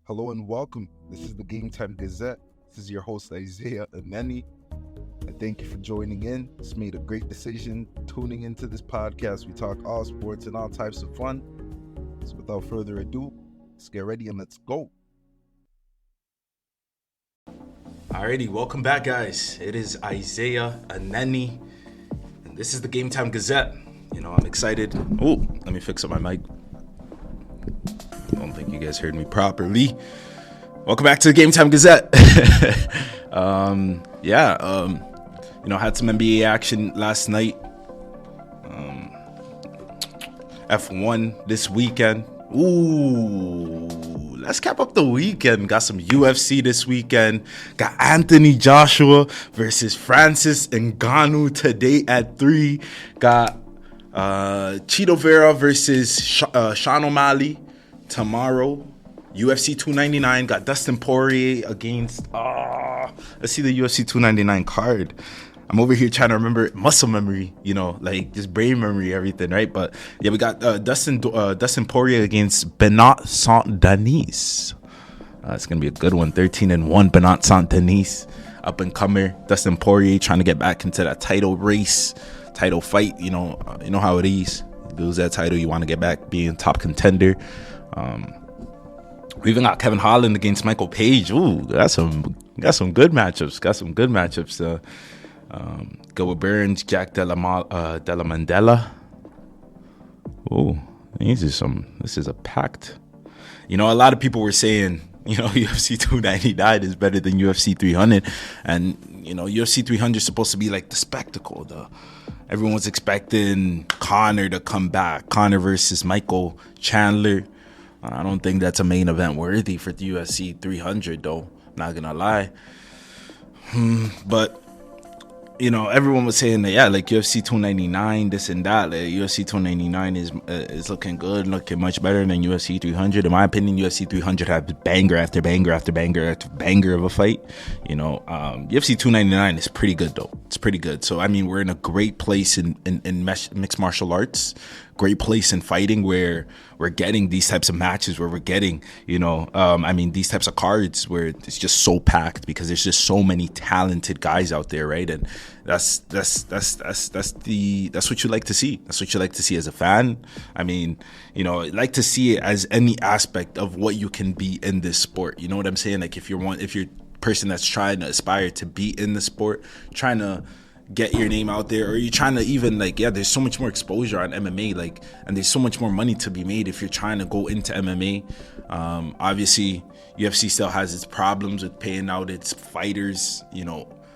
Hello and welcome. This is the GameTime Gazette. This is your host Isaiah Ngannou. I thank you for joining in. It's made a great decision tuning into this podcast. We talk all sports and all types of fun. So without further ado, let's get ready and let's go. Alrighty, welcome back, guys. It is Isaiah Ngannou, and this is the GameTime Gazette. I'm excited. Oh, let me fix up my mic. I don't think you guys heard me properly. Welcome back to the GameTime Gazette. Had some NBA action last night. F1 this weekend. Ooh, let's cap up the weekend. Got some UFC this weekend. Got Anthony Joshua versus Francis Ngannou today at 3. Got Chito Vera versus Sean O'Malley tomorrow. UFC 299. Got Dustin Poirier against let's see the UFC 299 card. I'm over here trying to remember muscle memory, just brain memory, everything, right? But yeah, we got Dustin Poirier against Benoit Saint-Denis. It's gonna be a good one. 13-1 Benoit Saint-Denis, up and comer. Dustin Poirier trying to get back into that title race, title fight. You know how it is. You lose that title, you want to get back, being top contender. We even got Kevin Holland against Michael Page. Ooh, got some good matchups. Go with Burns, Jack Della Mandela. Oh, this is a packed. A lot of people were saying, UFC 299 is better than UFC 300, and UFC 300 is supposed to be like the spectacle. Everyone's expecting Conor to come back, Conor versus Michael Chandler. I don't think that's a main event worthy for the UFC 300, though. Not gonna lie, but. Everyone was saying that, UFC 299, this and that. UFC 299 is looking good, looking much better than UFC 300. In my opinion, UFC 300 has banger after banger after banger after banger of a fight. UFC 299 is pretty good, though. It's pretty good. So, we're in a great place in mixed martial arts. Great place in fighting where we're getting these types of matches, where we're getting, these types of cards where it's just so packed because there's just so many talented guys out there, right? And that's what you like to see. That's what you like to see as a fan. I like to see it as any aspect of what you can be in this sport. You know what I'm saying? Like if you're a person that's trying to aspire to be in the sport, trying to get your name out there, or you're trying to even there's so much more exposure on MMA, and there's so much more money to be made if you're trying to go into MMA. Obviously UFC still has its problems with paying out its fighters,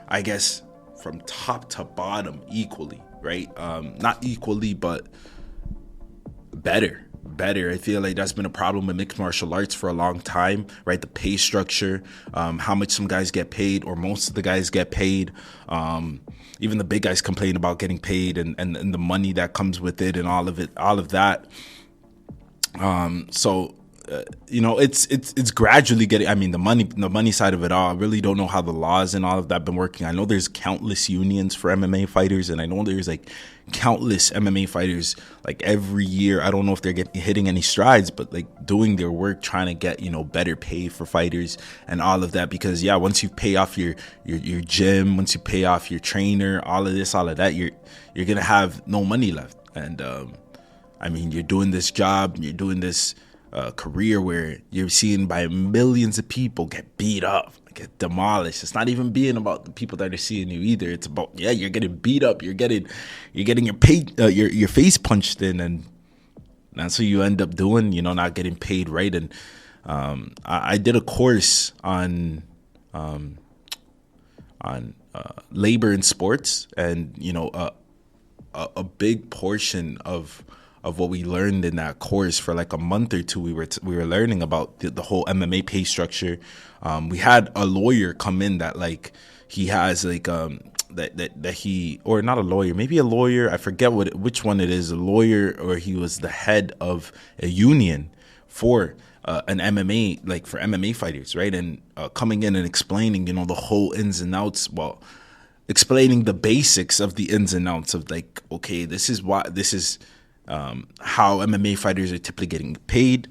I guess from top to bottom equally, right? Not equally, but better. I feel like that's been a problem with mixed martial arts for a long time, right? The pay structure, how much some guys get paid, or most of the guys get paid. Even the big guys complain about getting paid and the money that comes with it and all of that. It's gradually getting, the money side of it all. I really don't know how the laws and all of that been working. I know there's countless unions for MMA fighters, and I know there's countless MMA fighters every year. I don't know if they're hitting any strides, but doing their work, trying to get better pay for fighters and all of that. Because once you pay off your gym, once you pay off your trainer, all of that, you're gonna have no money left. And you're doing this job, you're doing this career where you're seeing by millions of people get beat up, get demolished. It's not even being about the people that are seeing you either. It's about you're getting beat up, you're getting your face punched in, and that's what you end up doing. Not getting paid right. And I did a course on labor in sports, and a big portion of what we learned in that course for a month or two, we were learning about the whole MMA pay structure. We had a lawyer come in that he has that he, or not a lawyer, maybe a lawyer, I forget which one it is, a lawyer, or he was the head of a union for an MMA, for MMA fighters, right? And coming in and explaining, the whole ins and outs, explaining the basics of the ins and outs of okay, this is how MMA fighters are typically getting paid.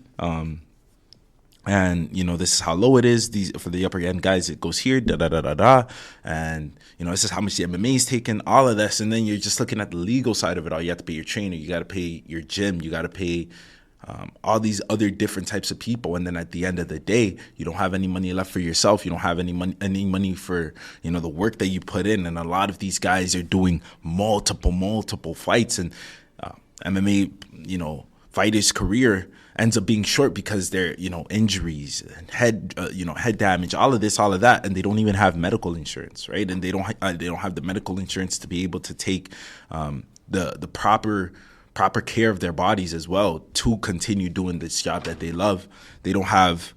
And, this is how low it is. These for the upper end guys, it goes here, da. And, this is how much the MMA is taking, all of this. And then you're just looking at the legal side of it all. You have to pay your trainer. You got to pay your gym. You got to pay all these other different types of people. And then at the end of the day, you don't have any money left for yourself. You don't have any money for, the work that you put in. And a lot of these guys are doing multiple fights. And MMA, fighters' career ends up being short because they're, injuries and head damage, all of this, all of that, and they don't even have medical insurance, right? And they don't have the medical insurance to be able to take the proper care of their bodies as well to continue doing this job that they love. They don't have,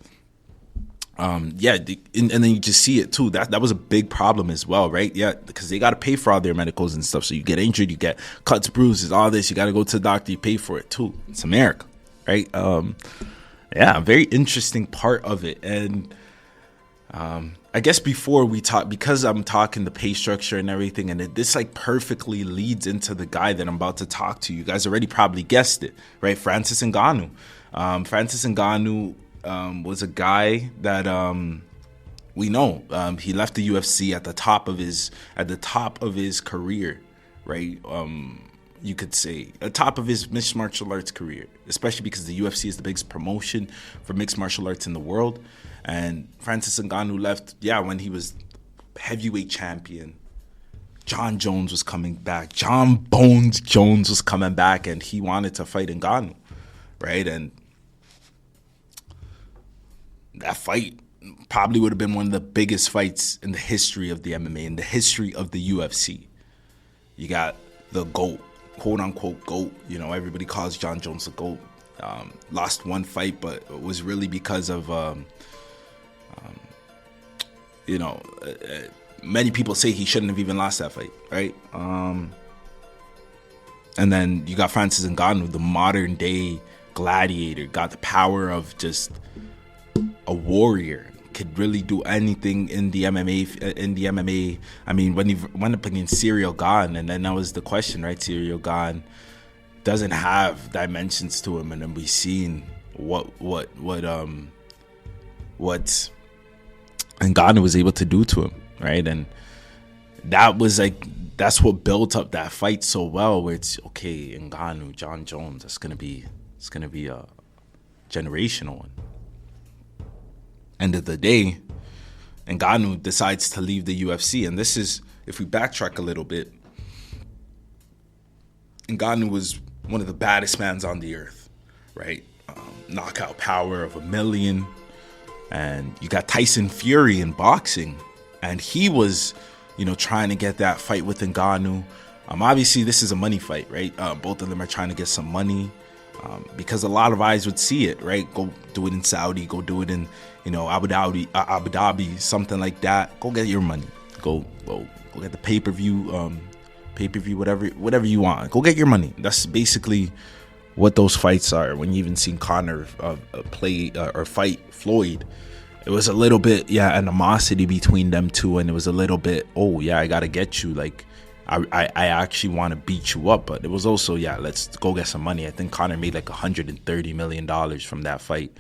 and then you just see it too. That was a big problem as well, right? Yeah, because they got to pay for all their medicals and stuff. So you get injured, you get cuts, bruises, all this. You got to go to the doctor. You pay for it too. It's America, right? Very interesting part of it. And I guess before we talk, because I'm talking the pay structure and everything, and this like perfectly leads into the guy that I'm about to talk to. You guys already probably guessed it, right? Francis Ngannou. Francis Ngannou was a guy that we know. He left the UFC at the top of his career, right? You could say at the top of his mixed martial arts career, especially because the UFC is the biggest promotion for mixed martial arts in the world. And Francis Ngannou left, when he was heavyweight champion. John Jones was coming back. John Bones Jones was coming back, and he wanted to fight Ngannou, right? And that fight probably would have been one of the biggest fights in the history of the MMA, in the history of the UFC. You got the GOAT, quote-unquote GOAT. Everybody calls John Jones the GOAT. Lost one fight, but it was really because of, many people say he shouldn't have even lost that fight, right? And then you got Francis Ngannou, the modern-day gladiator, got the power of just a warrior, could really do anything in the MMA. I mean, when he went up against Cyril Gane, and then that was the question, right? Cyril Gane doesn't have dimensions to him, and then we've seen what Ngannou was able to do to him, right? And that's what built up that fight so well, where it's okay, Ngannou, John Jones, it's gonna be a generational one. End of the day, Ngannou decides to leave the UFC, and this is, if we backtrack a little bit, Ngannou was one of the baddest mans on the earth, right? Knockout power of 1,000,000. And you got Tyson Fury in boxing, and he was, trying to get that fight with Ngannou. Obviously, this is a money fight, right? Both of them are trying to get some money because a lot of eyes would see it, right? Go do it in Saudi, go do it in, Abu Dhabi, something like that. Go get your money. Go get the pay-per-view, whatever you want. Go get your money. That's basically what those fights are. When you even seen Conor play or fight Floyd, it was a little bit animosity between them two, and it was a little bit, I gotta get you, like I actually want to beat you up. But it was also, let's go get some money. I think Conor made like $130 million from that fight,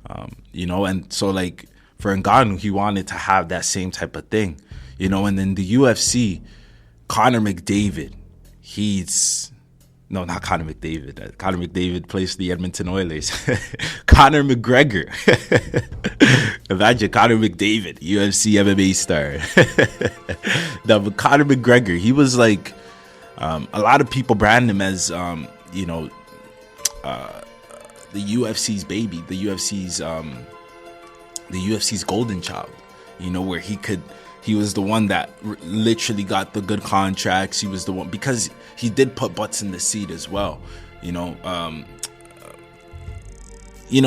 and so like for Ngannou, he wanted to have that same type of thing, and then the UFC, Conor McDavid, no, not Conor McDavid. Conor McDavid plays for the Edmonton Oilers. Conor McGregor. Imagine Conor McDavid, UFC MMA star. No, but Conor McGregor, he was like, a lot of people brand him as, the UFC's baby, the UFC's golden child. Where he was the one that literally got the good contracts. He was the one, because he did put butts in the seat as well.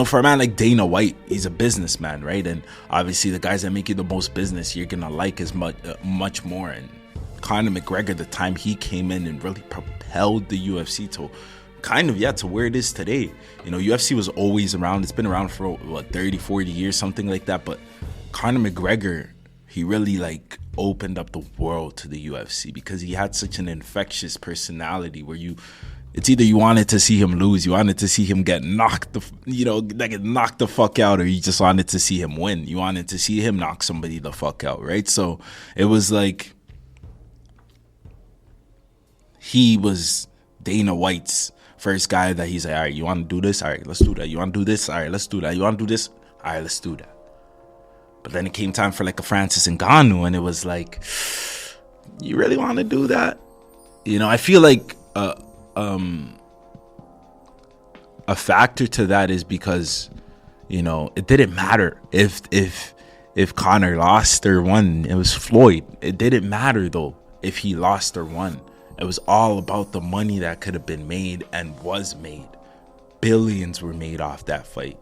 For a man like Dana White, he's a businessman, right? And obviously the guys that make you the most business, you're gonna like as much more. And Conor McGregor, the time he came in and really propelled the UFC to kind of, to where it is today. UFC was always around. It's been around for 30, 40 years, something like that. But Conor McGregor, he really like opened up the world to the UFC because he had such an infectious personality where you It's either you wanted to see him lose, you wanted to see him get knocked the fuck out, or you just wanted to see him win. You wanted to see him knock somebody the fuck out, right? So it was like he was Dana White's first guy that he's like, all right, you want to do this? All right, let's do that. You want to do this? All right, let's do that. You want to do this? All right, let's do that. But then it came time for like a Francis Ngannou, and it was like, you really want to do that? You know, I feel like a factor to that is because, you know, it didn't matter if Conor lost or won. It was Floyd. It didn't matter though if he lost or won. It was all about the money that could have been made and was made. Billions were made off that fight.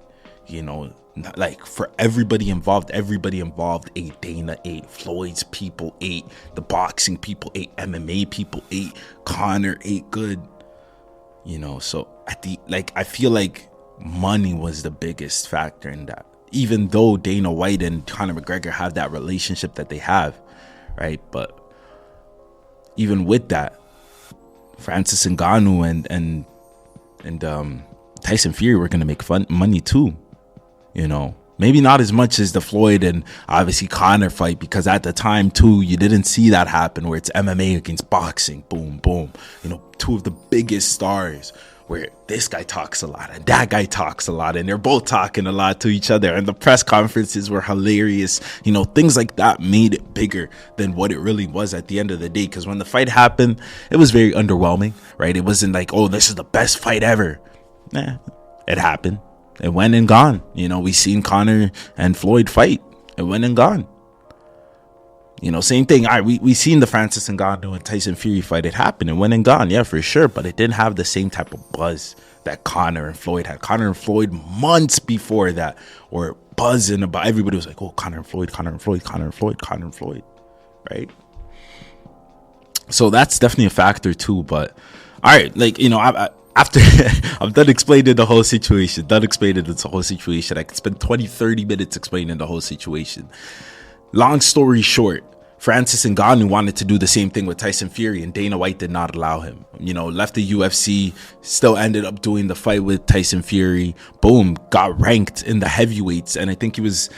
You know, like for everybody involved ate. Dana ate, Floyd's people ate, the boxing people ate, MMA people ate, Conor ate good. You know, so I feel like money was the biggest factor in that. Even though Dana White and Conor McGregor have that relationship that they have, right? But even with that, Francis Ngannou and Tyson Fury were gonna make money too. You know, maybe not as much as the Floyd and obviously Conor fight, because at the time too, you didn't see that happen where it's MMA against boxing, boom, boom. You know, two of the biggest stars where this guy talks a lot and that guy talks a lot and they're both talking a lot to each other, and the press conferences were hilarious. You know, things like that made it bigger than what it really was at the end of the day, because when the fight happened, it was very underwhelming, right? It wasn't like, oh, this is the best fight ever. Nah, it happened. It went and gone. You know, we seen Conor and Floyd fight. It went and gone. You know, same thing. All right, we seen the Francis Ngannou and Tyson Fury fight. It happened. It went and gone. Yeah, for sure. But it didn't have the same type of buzz that Conor and Floyd had. Conor and Floyd months before that were buzzing about. Everybody was like, oh, Conor and Floyd, Conor and Floyd, Conor and Floyd, Conor and Floyd. Right? So that's definitely a factor too. But all right, like, you know, after I'm done explaining the whole situation, I could spend 20-30 minutes explaining the whole situation. Long story short, Francis Ngannou wanted to do the same thing with Tyson Fury, and Dana White did not allow him. You know, left the UFC, still ended up doing the fight with Tyson Fury. Boom, got ranked in the heavyweights, and I think he was,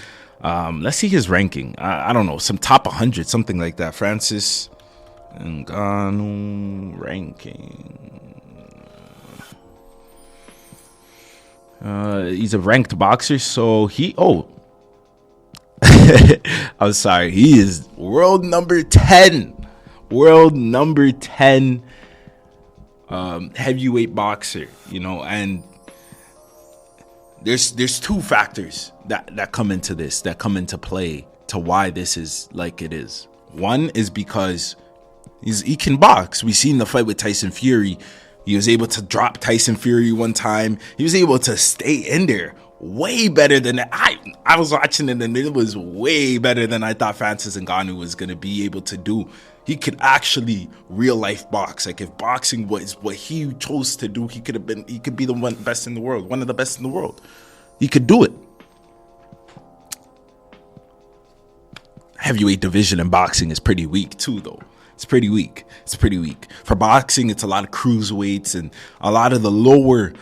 let's see his ranking. I don't know, some top 100, something like that. Francis Ngannou ranking. He's a ranked boxer, so I'm sorry, he is world number 10 heavyweight boxer, you know. And there's two factors that come into this, that come into play to why this is like it is. One is because he can box. We seen the fight with Tyson Fury. He was able to drop Tyson Fury one time. He was able to stay in there way better than I was watching it, and it was way better than I thought Francis Ngannou was going to be able to do. He could actually real life box. Like, if boxing was what he chose to do, he could be the best in the world, one of the best in the world. He could do it. Heavyweight division in boxing is pretty weak too, though. It's pretty weak. For boxing, it's a lot of cruiserweights and a lot of the lower,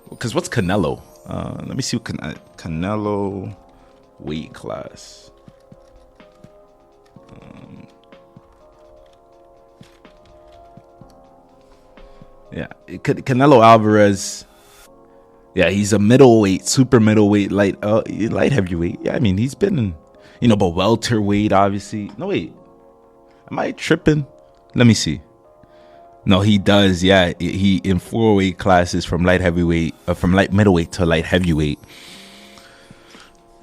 because what's Canelo? Let me see what Canelo weight class. Canelo Alvarez. Yeah, he's a middleweight, super middleweight, light heavyweight. Yeah, I mean, he's been, you know, but welterweight, obviously. No, wait. Am I tripping? Let me see. No, he does. Yeah, he in 4 weight classes from light heavyweight, from light middleweight to light heavyweight.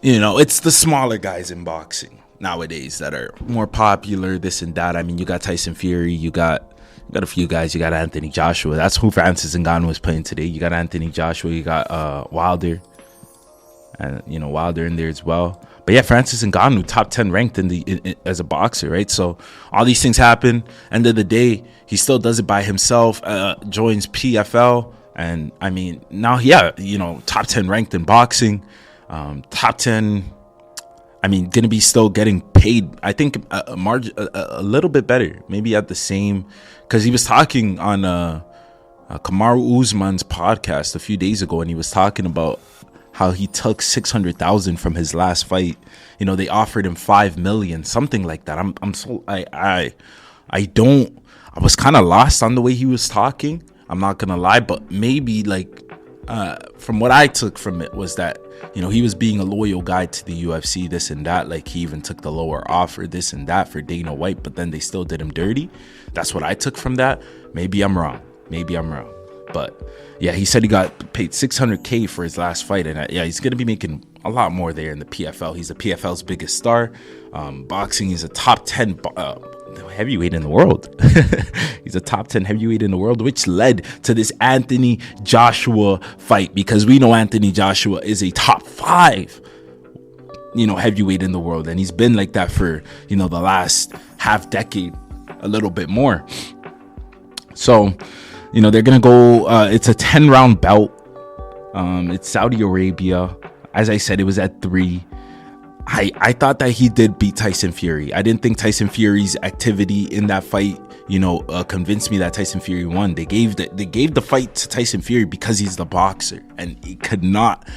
You know, it's the smaller guys in boxing nowadays that are more popular, this and that. I mean, you got Tyson Fury, you got a few guys. You got Anthony Joshua. That's who Francis Ngannou was playing today. You got Anthony Joshua. You got Wilder, and you know, Wilder in there as well. But yeah, Francis Ngannou, top 10 ranked as a boxer, right? So all these things happen. End of the day, he still does it by himself, joins PFL. And I mean, now, yeah, you know, top 10 ranked in boxing, top 10. I mean, going to be still getting paid, I think, a little bit better, maybe at the same, because he was talking on Kamaru Usman's podcast a few days ago, and he was talking about how he took 600,000 from his last fight. You know, they offered him 5 million, something like that. I was kind of lost on the way he was talking. I'm not gonna lie, but maybe like from what I took from it was that, you know, he was being a loyal guy to the UFC, this and that. Like, he even took the lower offer, this and that, for Dana White, but then they still did him dirty. That's what I took from that. Maybe I'm wrong. But yeah, he said he got paid $600K for his last fight, and yeah, he's gonna be making a lot more there in the PFL. He's the PFL's biggest star. Boxing, he's a top 10 heavyweight in the world. He's a top 10 heavyweight in the world, which led to this Anthony Joshua fight, because we know Anthony Joshua is a top 5, you know, heavyweight in the world, and he's been like that for, you know, the last half decade, a little bit more. So, you know, they're gonna go. It's a 10-round bout. It's Saudi Arabia. As I said, it was at 3. I thought that he did beat Tyson Fury. I didn't think Tyson Fury's activity in that fight, you know, convinced me that Tyson Fury won. They gave the fight to Tyson Fury because he's the boxer, and he could not.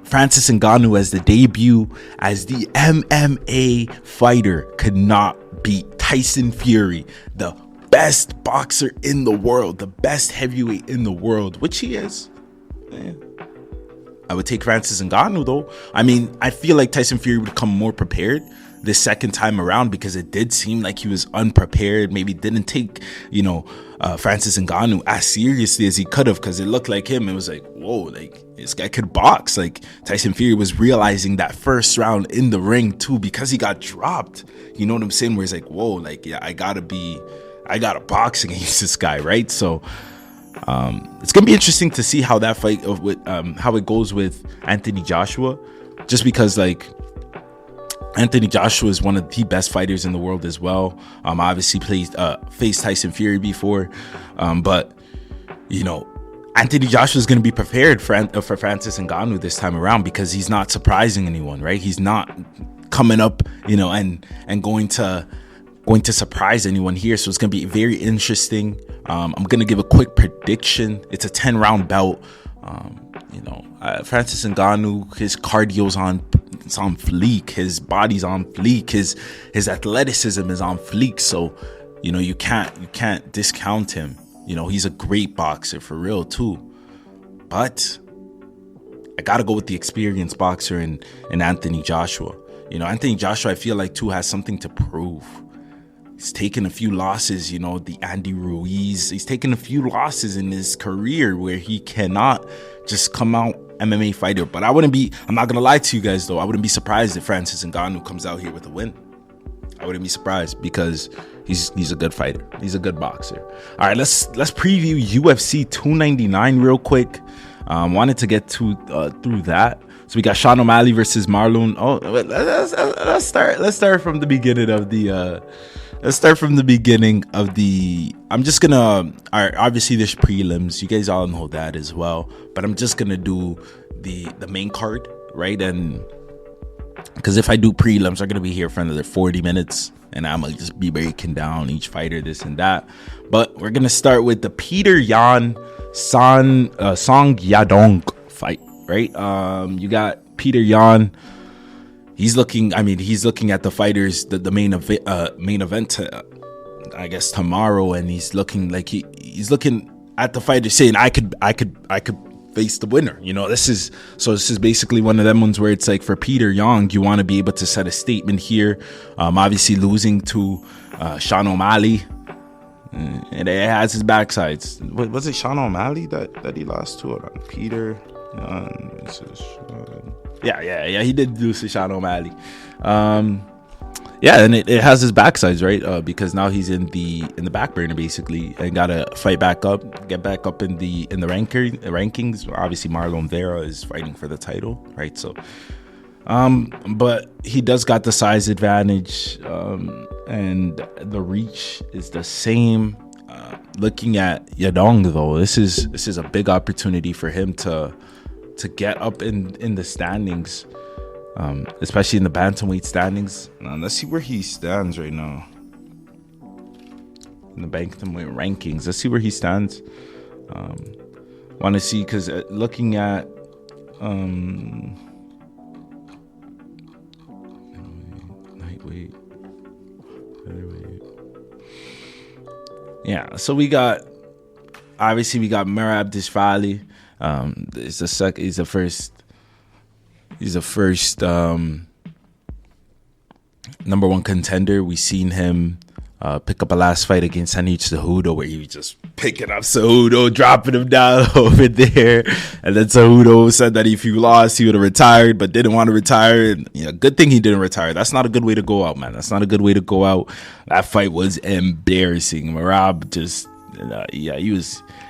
Francis Ngannou, as the debut as the MMA fighter, could not beat Tyson Fury, the best boxer in the world, the best heavyweight in the world, which he is. Yeah. I would take Francis Ngannou though. I mean, I feel like Tyson Fury would come more prepared this second time around, because it did seem like he was unprepared. Maybe didn't take, you know, Francis Ngannou as seriously as he could have, because it looked like him. It was like, whoa, like, this guy could box. Like, Tyson Fury was realizing that first round in the ring too, because he got dropped. You know what I'm saying? Where he's like, whoa, like, yeah, I gotta box against this guy, right? So it's gonna be interesting to see how that fight how it goes with Anthony Joshua, just because, like, Anthony Joshua is one of the best fighters in the world as well. Obviously faced Tyson Fury before, but you know, Anthony Joshua is going to be prepared for Francis Ngannou this time around, because he's not surprising anyone, right? He's not coming up, you know, and going to surprise anyone here. So it's going to be very interesting. I'm going to give a quick prediction. It's a 10-round bout. You know, Francis Ngannou, his cardio's on fleek, his body's on fleek, his athleticism is on fleek. So, you know, you can't discount him. You know, he's a great boxer for real too. But I gotta go with the experienced boxer in Anthony Joshua. You know, Anthony Joshua, I feel like too, has something to prove. He's taken a few losses, you know, the Andy Ruiz. He's taken a few losses in his career where he cannot just come out MMA fighter. But I'm not going to lie to you guys, though. I wouldn't be surprised if Francis Ngannou comes out here with a win. I wouldn't be surprised, because he's a good fighter. He's a good boxer. All right, let's preview UFC 299 real quick. Wanted to get through that. So we got Sean O'Malley versus Marlon. Oh, let's start from the beginning of the I'm just gonna, all right, obviously there's prelims, you guys all know that as well, but I'm just gonna do the main card, right? And because if I do prelims, I'm gonna be here for another 40 minutes, and I'm gonna just be breaking down each fighter, this and that. But we're gonna start with the Petr Yan Song Yadong fight, right? You got Petr Yan. He's looking at the fighters, the main event, I guess tomorrow, and he's looking like he's looking at the fighters saying, I could face the winner. You know, this is basically one of them ones where it's like, for Petr Yan, you want to be able to set a statement here. Obviously losing to Sean O'Malley, and it has his backsides. Was it Sean O'Malley that he lost to? Petr Yan. Yeah, he did lose to Sean O'Malley. Yeah, and it has his backsides, right? Because now he's in the back burner basically, and gotta fight back up, get back up in the rankings. Obviously, Marlon Vera is fighting for the title, right? So, but he does got the size advantage, and the reach is the same. Looking at Yadong though, this is a big opportunity for him to get up in the standings, especially in the bantamweight standings. Let's see where he stands right now in the bantamweight rankings. Let's see where he stands. Want to see, because looking at lightweight, featherweight. Yeah, so we got Merab Dishvali. He's the first number one contender. We seen him pick up a last fight against Henry Cejudo, where he was just picking up Cejudo, dropping him down over there. And then Cejudo said that if he lost, he would have retired, but didn't want to retire. And, good thing he didn't retire. That's not a good way to go out, man. That's not a good way to go out. That fight was embarrassing. Merab just,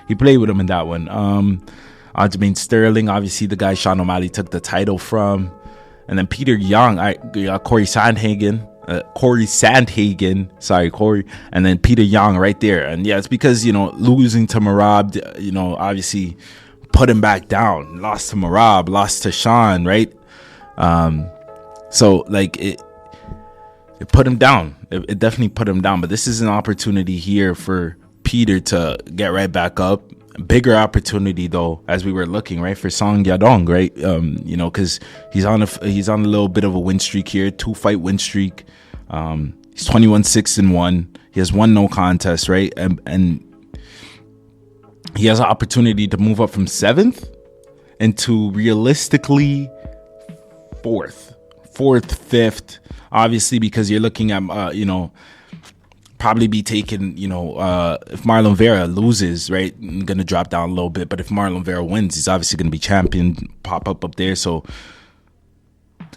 he played with him in that one. Aljamain Sterling, obviously the guy Sean O'Malley took the title from. And then Peter Young, Corey Sandhagen, and then Peter Young right there. And it's because, losing to Merab, obviously put him back down. Lost to Merab, lost to Sean, right? So it put him down. It definitely put him down. But this is an opportunity here for Peter to get right back up. Bigger opportunity though, as we were looking, right, for Song Yadong, right? Because he's on a little bit of a win streak here, 2-fight win streak. He's 21-6-1. He has one no contest, right? And he has an opportunity to move up from 7th into realistically 4th, 5th. Obviously, because you're looking at probably be taken, if Marlon Vera loses, right, gonna drop down a little bit. But if Marlon Vera wins, he's obviously gonna be champion, pop up there. So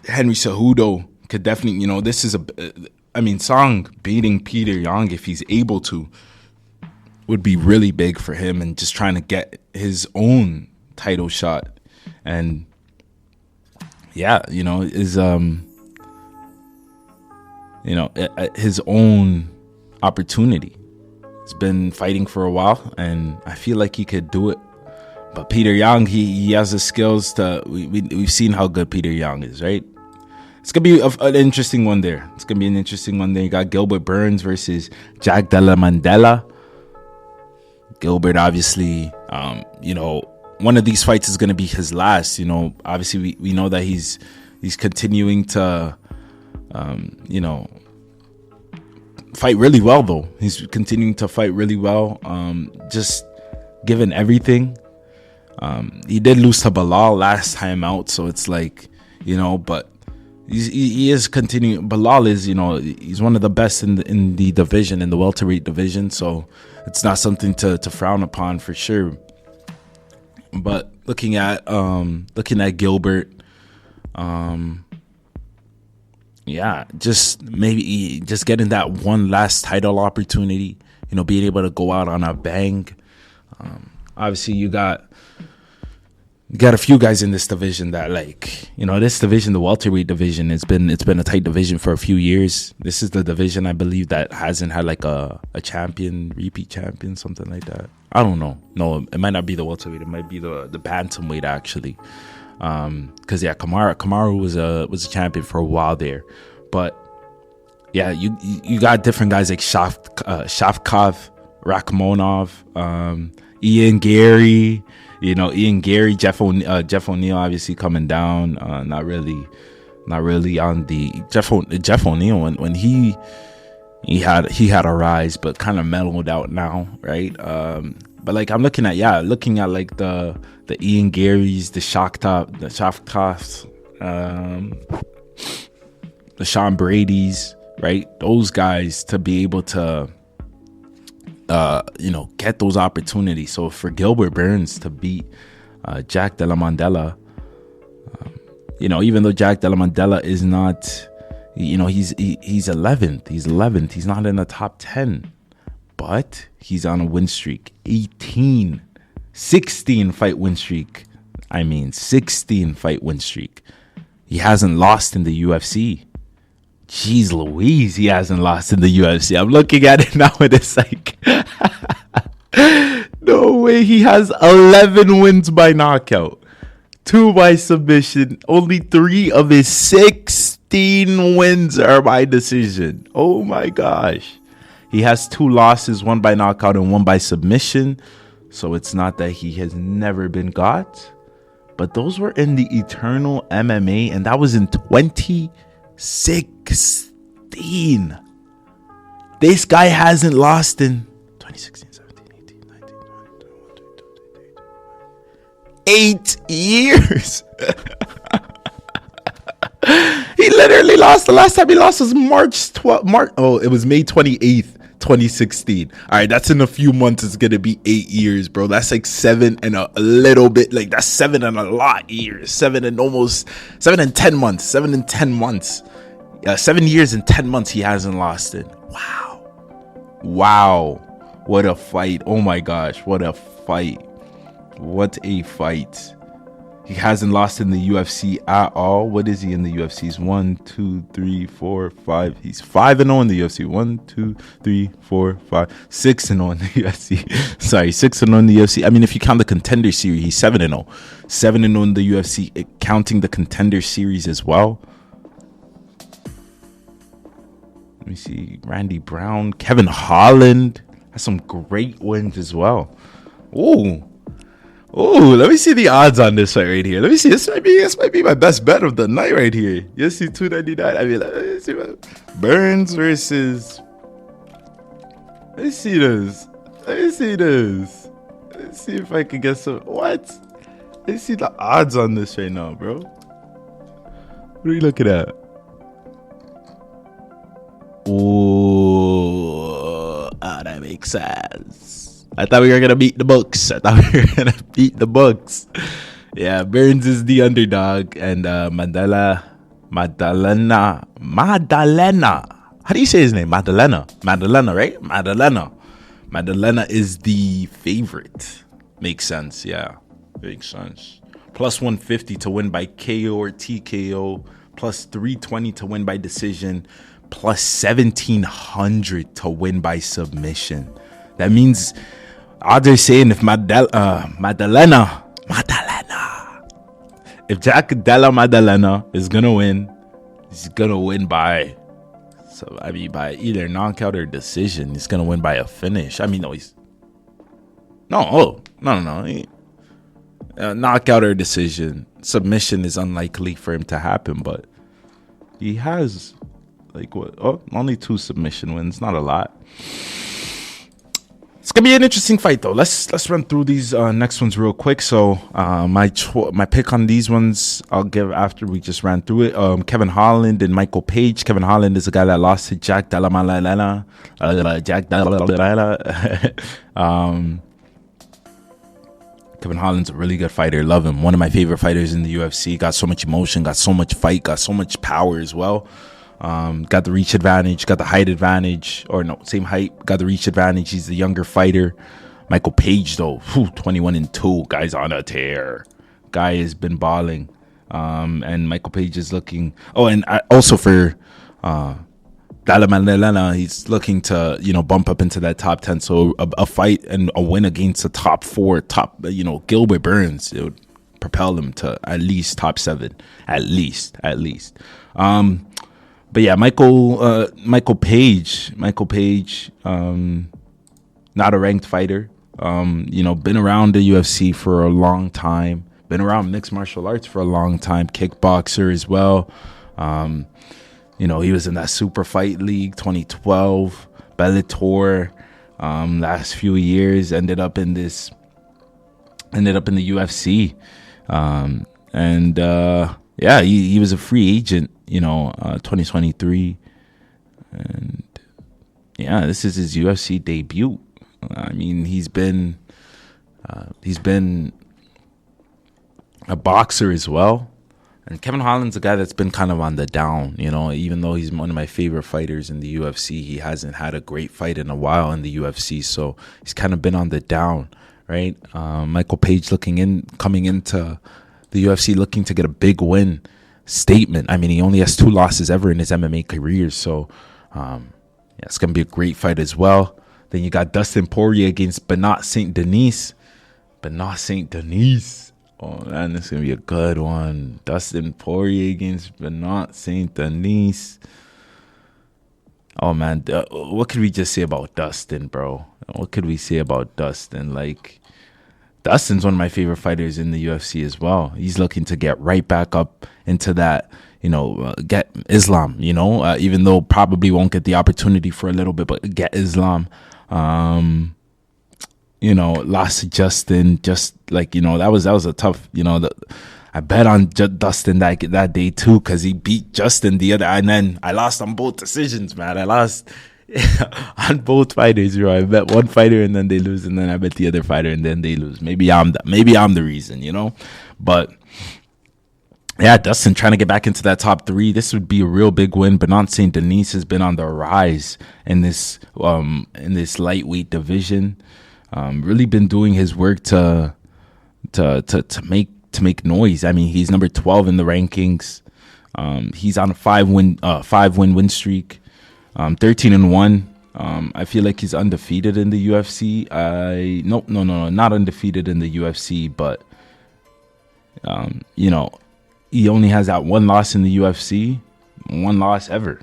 Henry Cejudo could definitely, this is Song beating Peter Young, if he's able to, would be really big for him, and just trying to get his own title shot. And his own opportunity. He's been fighting for a while, and I feel like he could do it. But Peter Young, he has the skills to. We've seen how good Peter Young is, right? It's gonna be an interesting one there. You got Gilbert Burns versus Jack Della Mandela. Gilbert, obviously, one of these fights is gonna be his last. Obviously we know that he's continuing to, fight really well though. He's continuing to fight really well. Just given everything. He did lose to Bilal last time out, so it's like, but he is continuing. Bilal is, he's one of the best in the division, in the welterweight division, so it's not something to frown upon for sure. But looking at Gilbert, just getting that one last title opportunity, being able to go out on a bang. Obviously you got a few guys in this division that, this division, the welterweight division, it's been a tight division for a few years. This is the division, I believe, that hasn't had a repeat champion, something like that. I don't know. No, it might not be the welterweight. It might be the bantamweight, actually. Because Kamaru was a champion for a while there, but you got different guys like Shavkov, Rakhmonov, Ian Gary, Jeff O'Neill obviously coming down, not really on the Jeff O'Neill when he had a rise, but kind of mellowed out now, right? But I'm looking at the Ian Garys, the Shavkovs, the Sean Brady's, right? Those guys to be able to get those opportunities. So for Gilbert Burns to beat Jack Della Mandela, even though Jack Della Mandela is not, he's 11th. He's not in the top 10, but he's on a win streak, 16 fight win streak. 16 fight win streak. He hasn't lost in the UFC. Jeez Louise, he hasn't lost in the UFC. I'm looking at it now and it's like, no way. He has 11 wins by knockout, 2 by submission. Only 3 of his 16 wins are by decision. Oh my gosh. He has 2 losses, 1 by knockout and 1 by submission. So it's not that he has never been got, but those were in the Eternal MMA, and that was in 2016. This guy hasn't lost in 2016, 17, 18, 19, 20, 8 years. He literally lost. The last time he lost was it was May 28th, 2016. All right, that's in a few months. It's gonna be 8 years, bro. That's like 7 and a little bit. Like that's 7 and a lot years. 7 and 10 months. 7 and 10 months. 7 years and 10 months he hasn't lost it. Wow, what a fight. Oh my gosh, what a fight. He hasn't lost in the UFC at all. What is he in the UFC? He's 1, 2, 3, 4, 5. He's 5-0 in the UFC. 1, 2, 3, 4, 5, 6-0 in the UFC. Sorry, 6-0 in the UFC. I mean, if you count the Contender Series, he's 7-0. 7-0 in the UFC, counting the Contender Series as well. Let me see. Randy Brown, Kevin Holland has some great wins as well. Ooh, let me see the odds on this fight right here. Let me see. This might be my best bet of the night right here. UFC 299. I mean, let me see Burns versus. Let me see this. Let's see if I can get some. What? Let's see the odds on this right now, bro. What are you looking at? Ooh, that makes sense. I thought we were gonna beat the books. Yeah, Burns is the underdog, and Madalena. How do you say his name? Madalena, right? Madalena is the favorite. Makes sense. Yeah, makes sense. Plus 150 to win by KO or TKO. Plus 320 to win by decision. Plus 1700 to win by submission. That means odds are saying if if Jack Della Maddalena is gonna win, he's gonna win by by either knockout or decision. He's gonna win by a finish. I mean, no. Knockout or decision. Submission is unlikely for him to happen, but he has only 2 submission wins, not a lot. It's gonna be an interesting fight though. Let's run through these next ones real quick. So my pick on these ones I'll give after we just ran through it. Kevin Holland and Michael Page. Kevin Holland is a guy that lost to Jack Della Maddalena. Kevin Holland's a really good fighter. Love him. One of my favorite fighters in the UFC. Got so much emotion. Got so much fight. Got so much power as well. Got the reach advantage, got the height advantage, or no, same height, got the reach advantage. He's the younger fighter. Michael Page, though, 21-2, guy's on a tear. Guy has been balling. And Michael Page is looking. Oh, and also for Dalla Maddalena, he's looking to, bump up into that top 10. So a fight and a win against a top 4, Gilbert Burns, it would propel him to at least top 7, at least. But yeah, Michael Page, not a ranked fighter. Been around the UFC for a long time. Been around mixed martial arts for a long time. Kickboxer as well. He was in that Super Fight League 2012, Bellator. Last few years ended up in the UFC. He was a free agent. 2023, and this is his UFC debut. I mean, he's been a boxer as well, and Kevin Holland's a guy that's been kind of on the down. Even though he's one of my favorite fighters in the UFC, he hasn't had a great fight in a while in the UFC, so he's kind of been on the down, right? Michael Page coming into the UFC looking to get a big win. Statement. I mean, he only has 2 losses ever in his MMA career, so it's gonna be a great fight as well. Then you got Dustin Poirier against Benoit Saint Denis. Oh man, this is gonna be a good one. Dustin Poirier against Benoit Saint Denis. Oh man, what could we just say about Dustin, bro? What could we say about Dustin? Like, Dustin's one of my favorite fighters in the UFC as well. He's looking to get right back up into that, get Islam, even though probably won't get the opportunity for a little bit, but get Islam. Lost to Justin, just like, that was a tough, I bet on Dustin that day too, because he beat Justin and then I lost on both decisions, man. I lost on both fighters, bro. I bet one fighter and then they lose, and then I bet the other fighter and then they lose. Maybe I'm the reason, But yeah, Dustin trying to get back into that top 3. This would be a real big win. Bernard St. Denis has been on the rise in this lightweight division. Really been doing his work to make noise. I mean, he's number 12 in the rankings. He's on a 5-win win streak. 13-1. I feel like he's undefeated in the UFC. No, not undefeated in the UFC, but he only has that one loss in the UFC, one loss ever.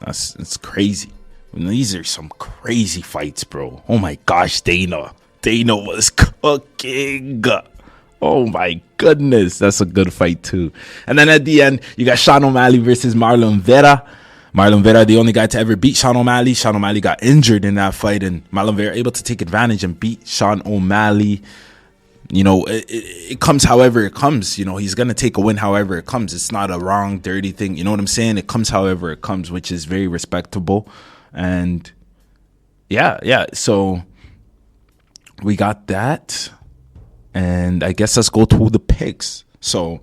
It's crazy. These are some crazy fights, bro. Oh my gosh, Dana was cooking. Oh my goodness, that's a good fight too. And then at the end, you got Sean O'Malley versus Marlon Vera. Marlon Vera, the only guy to ever beat Sean O'Malley. Sean O'Malley got injured in that fight, and Marlon Vera able to take advantage and beat Sean O'Malley. It comes however it comes. He's going to take a win however it comes. It's not a wrong, dirty thing. You know what I'm saying? It comes however it comes, which is very respectable. And yeah. So we got that. And I guess let's go to the picks. So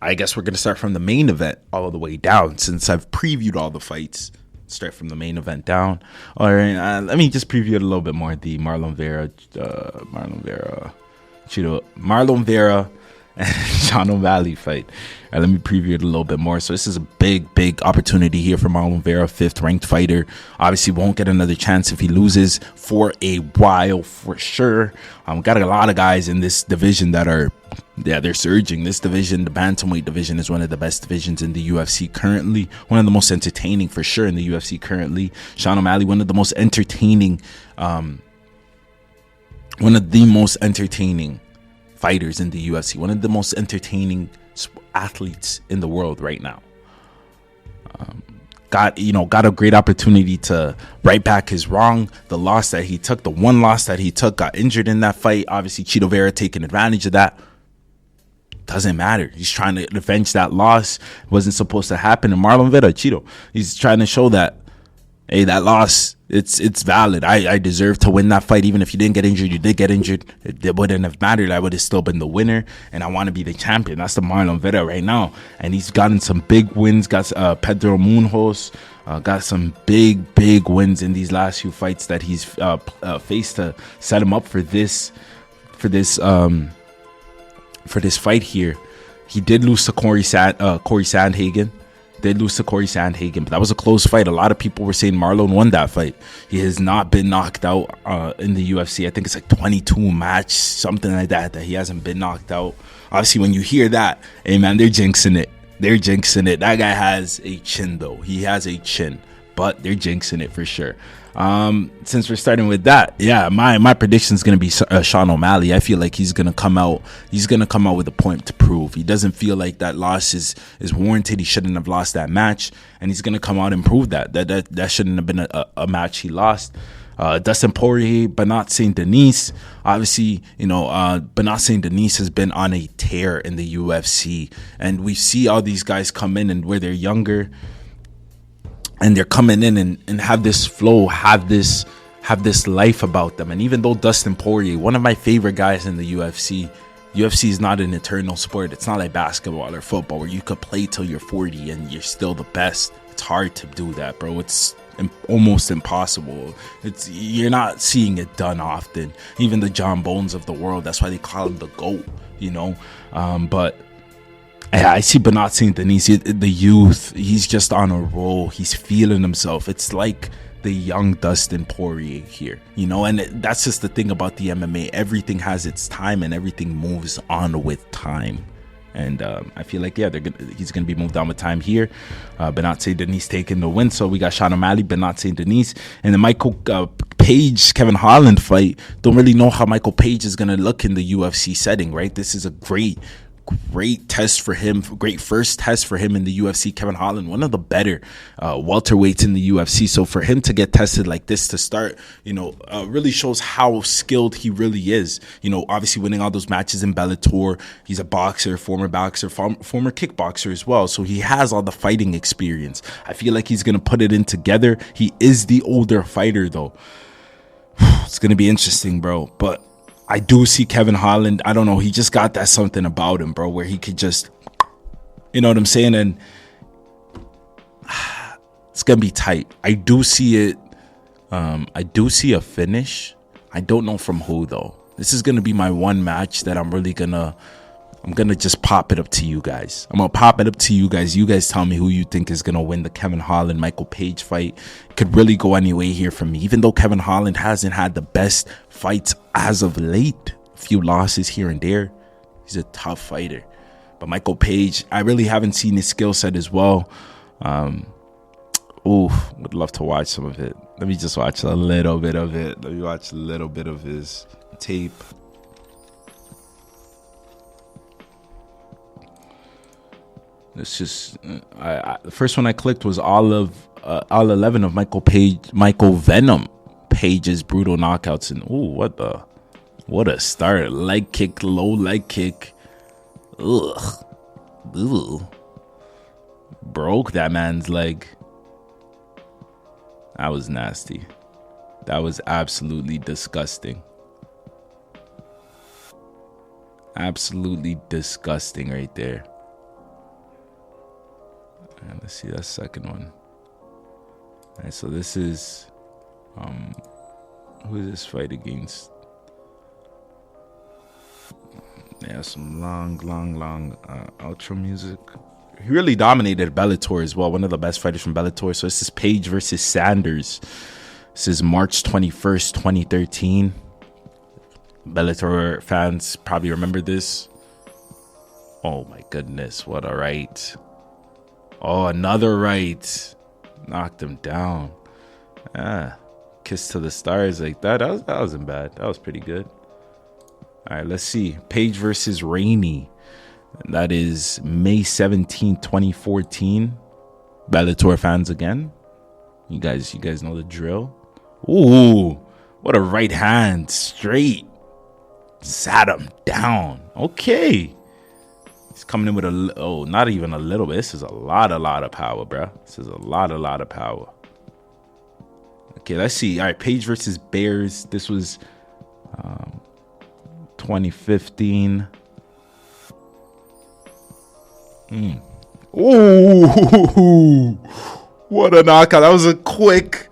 I guess we're going to start from the main event all the way down, since I've previewed all the fights. Start from the main event down. All right, let me just preview it a little bit more. The Marlon Vera and Sean O'Malley fight. All right, let me preview it a little bit more. So this is a big opportunity here for Marlon Vera, 5th ranked fighter. Obviously won't get another chance if he loses for a while, for sure. Got a lot of guys in this division that are, they're surging. This division, the bantamweight division, is one of the best divisions in the UFC currently. One of the most entertaining, for sure, in the UFC currently. Sean O'Malley, one of the most entertaining fighters in the UFC, one of the most entertaining athletes in the world right now. Got a great opportunity to right back his wrong. The one loss that he took, got injured in that fight. Obviously, Chito Vera taking advantage of that. Doesn't matter. He's trying to avenge that loss. It wasn't supposed to happen. And Marlon Vera, Chito, he's trying to show that, hey, that loss, it's valid. I deserve to win that fight. Even if you didn't get injured, you did get injured. It wouldn't have mattered. I would have still been the winner, and I want to be the champion. That's the Marlon Vera right now. And he's gotten some big wins. Got Pedro Munhoz. Got some big wins in these last few fights that he's faced to set him up for this fight here. He did lose to Corey Sandhagen. But that was a close fight. A lot of people were saying Marlon won that fight. He has not been knocked out in the UFC. I think it's like 22 match, something like that he hasn't been knocked out. Obviously, when you hear that, hey man, they're jinxing it. That guy has a chin, though. He has a chin, but they're jinxing it for sure. Since we're starting with that, yeah, my prediction is going to be Sean O'Malley. I feel like he's going to come out with a point to prove. He doesn't feel like that loss is warranted. He shouldn't have lost that match, and he's going to come out and prove that shouldn't have been a match he lost. Dustin Poirier, Bernard St. Denis. Obviously, Bernard St. Denis has been on a tear in the UFC, and we see all these guys come in and where they're younger, and they're coming in and have this flow, have this life about them. And even though Dustin Poirier, one of my favorite guys in the UFC is not an eternal sport. It's not like basketball or football where you could play till you're 40 and you're still the best. It's hard to do that, bro. It's almost impossible. You're not seeing it done often. Even the John Bones of the world, that's why they call him the GOAT, but I see Bernard St. Denis, the youth, he's just on a roll. He's feeling himself. It's like the young Dustin Poirier here, and that's just the thing about the MMA. Everything has its time and everything moves on with time. And I feel like, he's going to be moved on with time here. Bernard St. Denis taking the win. So we got Sean O'Malley, Bernard St. Denis, and then Michael Page Kevin Holland fight, don't really know how Michael Page is gonna look in the UFC setting, right? This is a great test for him, great first test for him in the UFC. Kevin Holland, one of the better welterweights in the UFC, so for him to get tested like this to start, really shows how skilled he really is. Obviously winning all those matches in Bellator, he's a boxer, former kickboxer as well, so he has all the fighting experience. I feel like he's gonna put it in together. He is the older fighter though. It's gonna be interesting, bro, but I do see Kevin Holland. I don't know. He just got that something about him, bro, where he could just, you know what I'm saying? And it's going to be tight. I do see it. I do see a finish. I don't know from who, though. This is going to be my one match that I'm going to just pop it up to you guys. I'm going to pop it up to you guys. You guys tell me who you think is going to win the Kevin Holland Michael Page fight. It could really go any way here for me. Even though Kevin Holland hasn't had the best fights as of late, a few losses here and there, he's a tough fighter. But Michael Page, I really haven't seen his skill set as well. Would love to watch some of it. Let me just watch a little bit of it. Let me watch a little bit of his tape. It's just the first one I clicked was all 11 of Michael Venom Page's brutal knockouts, and what a start. Leg kick, low leg kick. Ugh. Broke that man's leg. That was nasty. That was absolutely disgusting. Absolutely disgusting right there. And let's see that second one. All right, so this is who is this fight against? Yeah, some long outro music. He really dominated Bellator as well. One of the best fighters from Bellator. So this is Page versus Sanders. This is March 21st, 2013. Bellator fans probably remember this. Oh my goodness, what a right. Oh, another right. Knocked him down. Kiss to the stars like that. That wasn't bad. That was pretty good. All right, let's see. Page versus Rainey. That is May 17, 2014. Bellator fans again. You guys know the drill. Ooh, what a right hand. Straight. Sat him down. Okay. He's coming in with not even a little bit. This is a lot of power, bro. This is a lot of power. Okay, let's see. All right, Page versus Bears. This was 2015. Ooh, what a knockout. That was a quick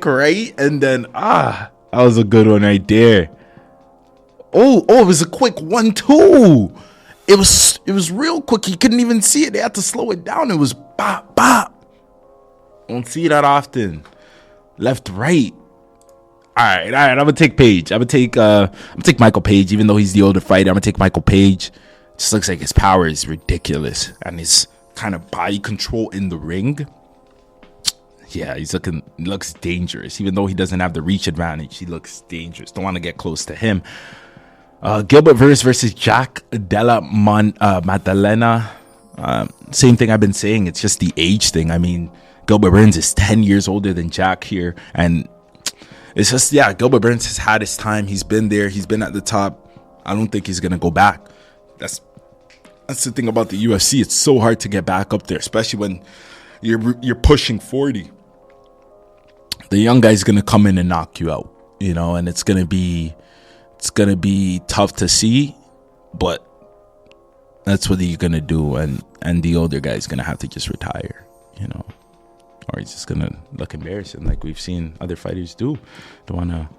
right? And then, that was a good one right there. Oh, it was a quick 1-2. It was real quick. He couldn't even see it. They had to slow it down. It was bop, bop. Don't see that often. Left, right. All right. I'm gonna take Page. I'm gonna take Michael Page, even though he's the older fighter. I'm gonna take Michael Page. Just looks like his power is ridiculous, and his kind of body control in the ring. Yeah, he looks dangerous. Even though he doesn't have the reach advantage, he looks dangerous. Don't want to get close to him. Gilbert versus Jack Della Maddalena. Same thing I've been saying. It's just the age thing. I mean, Gilbert Burns is 10 years older than Jack here. And it's just, Gilbert Burns has had his time. He's been there. He's been at the top. I don't think he's going to go back. That's the thing about the UFC. It's so hard to get back up there, especially when you're pushing 40. The young guy's going to come in and knock you out, and it's going to be tough to see, but that's what you're gonna do, and the older guy's gonna have to just retire, or he's just gonna look embarrassing like we've seen other fighters do. Don't wanna.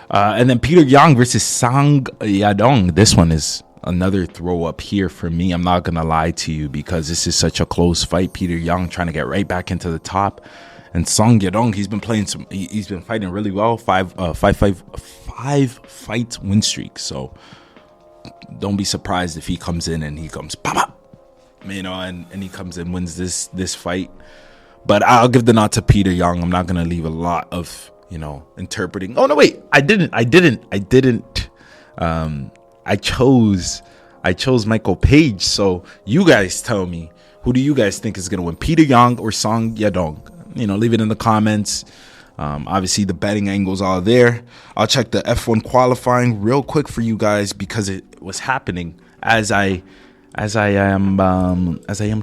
And then Peter Yang versus Sang Yadong. This one is another throw up here for me. I'm not gonna lie to you, because this is such a close fight. Peter Yang trying to get right back into the top, and Sang Yadong, he's been fighting really well. Five fight win streak. So don't be surprised if he comes in and he comes pop, and he comes and wins this fight. But I'll give the nod to Peter Yang. I'm not gonna leave a lot of interpreting. Oh no, wait, I didn't. I chose Michael Page. So you guys tell me, who do you guys think is gonna win, Peter Yang or Song Yadong? Leave it in the comments. Obviously the betting angles are there. I'll check the F1 qualifying real quick for you guys because it was happening as I am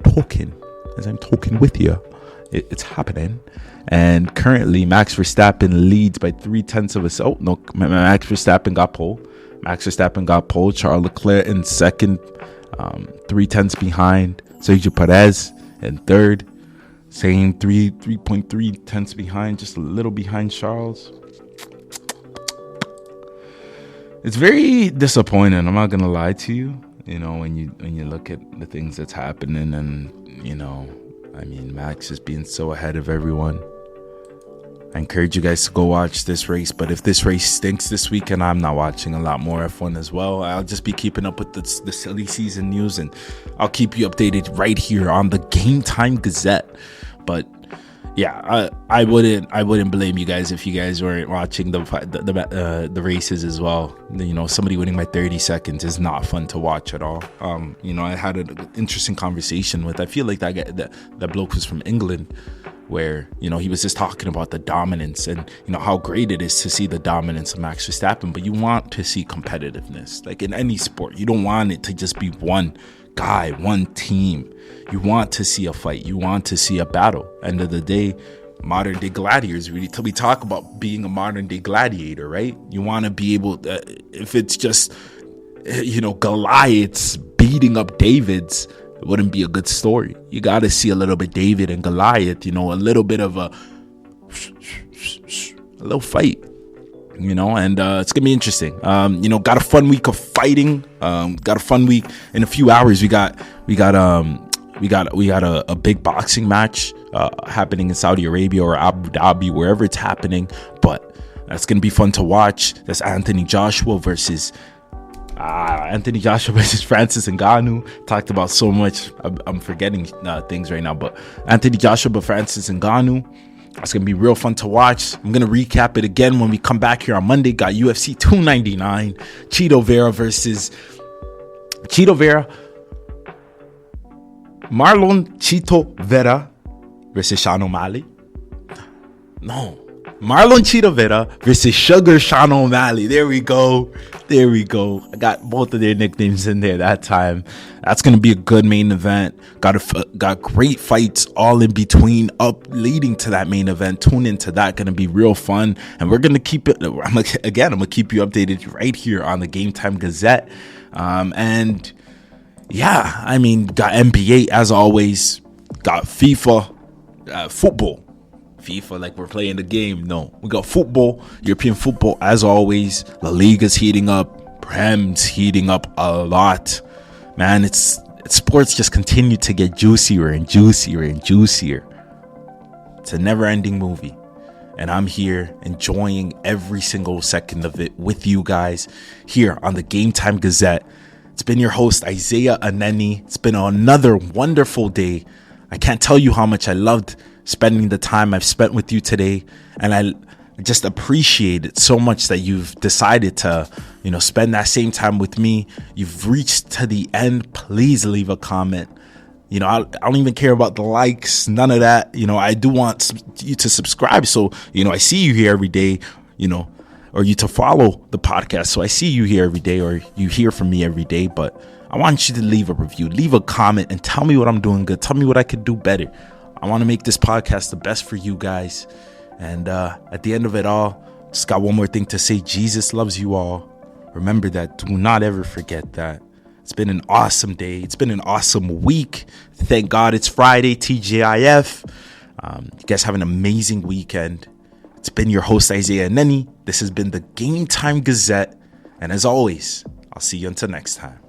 talking with you. It's happening. And currently Max Verstappen leads by 0.3 of a second. Oh no, Max Verstappen got pole. Charles Leclerc in second, 0.3 behind. Sergio Perez in third, same 3.3 behind, just a little behind Charles. It's very disappointing, I'm not gonna lie to you. When you look at the things that's happening, and Max is being so ahead of everyone. I encourage you guys to go watch this race, but if this race stinks this weekend, I'm not watching a lot more F1 as well. I'll just be keeping up with the silly season news, and I'll keep you updated right here on the GameTime Gazette. But yeah, I wouldn't blame you guys if you guys weren't watching the races as well. Somebody winning by 30 seconds is not fun to watch at all. I had an interesting conversation with, I feel like that bloke was from England, where he was just talking about the dominance and how great it is to see the dominance of Max Verstappen, but you want to see competitiveness. Like in any sport, you don't want it to just be one guy, one team. You want to see a fight, you want to see a battle. End of the day, modern day gladiators, we talk about being a modern day gladiator, right? You want to be able to, if it's just Goliaths beating up Davids, it wouldn't be a good story. You got to see a little bit David and Goliath, a little bit of a little fight, and it's gonna be interesting. Got a fun week of fighting. Got a fun week. In a few hours, we got a big boxing match happening in Saudi Arabia or Abu Dhabi, wherever it's happening. But that's gonna be fun to watch. That's Anthony Joshua versus Francis Ngannou. Talked about so much. I'm forgetting things right now, but Anthony Joshua, Francis Ngannou. It's going to be real fun to watch. I'm going to recap it again when we come back here on Monday. Got UFC 299. Marlon Chito Vera versus Sean O'Malley. No. Marlon Chito Vera versus Sugar Sean O'Malley. There we go. I got both of their nicknames in there that time. That's going to be a good main event. Got great fights all in between up leading to that main event. Tune into that. Going to be real fun. And we're going to keep it. I'm going to keep you updated right here on the GameTime Gazette. And yeah, got NBA as always. Got FIFA, football. FIFA like we're playing the game. No, we got football, European football as always. La Liga's heating up, Prem's heating up a lot, man. It's sports just continue to get juicier and juicier and juicier. It's a never-ending movie, and I'm here enjoying every single second of it with you guys here on the GameTime Gazette. It's been your host Isaiah Aneni. It's been another wonderful day. I can't tell you how much I loved spending the time I've spent with you today, and I just appreciate it so much that you've decided to spend that same time with me. You've reached to the end. Please leave a comment. I don't even care about the likes, none of that. I do want you to subscribe, so I see you here every day, or you to follow the podcast so I see you here every day, or you hear from me every day. But I want you to leave a review, leave a comment, and tell me what I'm doing good. Tell me what I could do better. I want to make this podcast the best for you guys. And at the end of it all, just got one more thing to say. Jesus loves you all. Remember that. Do not ever forget that. It's been an awesome day. It's been an awesome week. Thank God it's Friday, TGIF. You guys have an amazing weekend. It's been your host, Isaiah Neni. This has been the GameTime Gazette. And as always, I'll see you until next time.